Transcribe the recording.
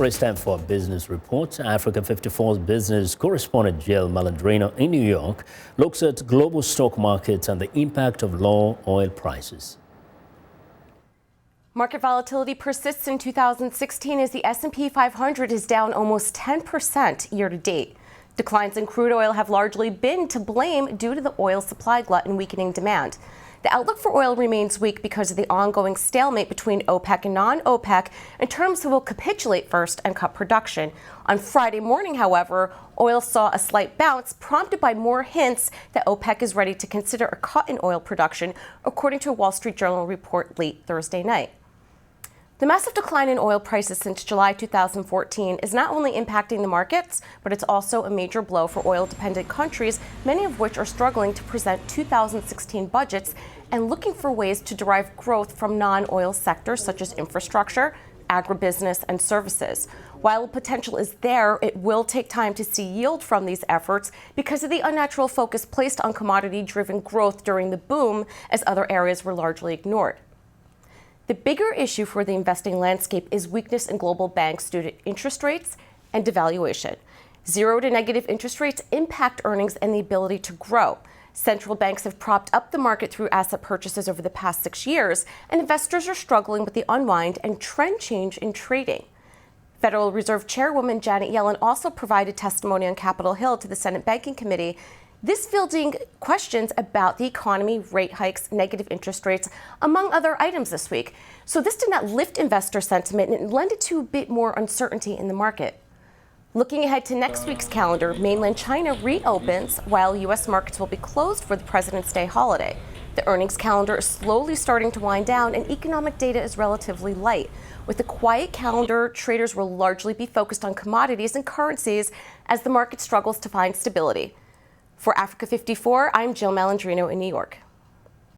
It's time for a business report. Africa 54's business correspondent Jill Malandrino in New York looks at global stock markets and the impact of low oil prices. Market volatility persists in 2016 as the S&P 500 is down almost 10% year to date. Declines in crude oil have largely been to blame due to the oil supply glut and weakening demand. The outlook for oil remains weak because of the ongoing stalemate between OPEC and non-OPEC in terms of who will capitulate first and cut production. On Friday morning, however, oil saw a slight bounce prompted by more hints that OPEC is ready to consider a cut in oil production, according to a Wall Street Journal report late Thursday night. The massive decline in oil prices since July 2014 is not only impacting the markets, but it's also a major blow for oil-dependent countries, many of which are struggling to present 2016 budgets and looking for ways to derive growth from non-oil sectors such as infrastructure, agribusiness, and services. While potential is there, it will take time to see yield from these efforts because of the unnatural focus placed on commodity-driven growth during the boom, as other areas were largely ignored. The bigger issue for the investing landscape is weakness in global banks due to interest rates and devaluation. Zero to negative interest rates impact earnings and the ability to grow. Central banks have propped up the market through asset purchases over the past 6 years, and investors are struggling with the unwind and trend change in trading. Federal Reserve Chairwoman Janet Yellen also provided testimony on Capitol Hill to the Senate Banking Committee, this fielding questions about the economy, rate hikes, negative interest rates, among other items this week. So this did not lift investor sentiment and it lended to a bit more uncertainty in the market. Looking ahead to next week's calendar, mainland China reopens while U.S. markets will be closed for the President's Day holiday. The earnings calendar is slowly starting to wind down and economic data is relatively light. With the quiet calendar, traders will largely be focused on commodities and currencies as the market struggles to find stability. For Africa 54, I'm Jill Malandrino in New York.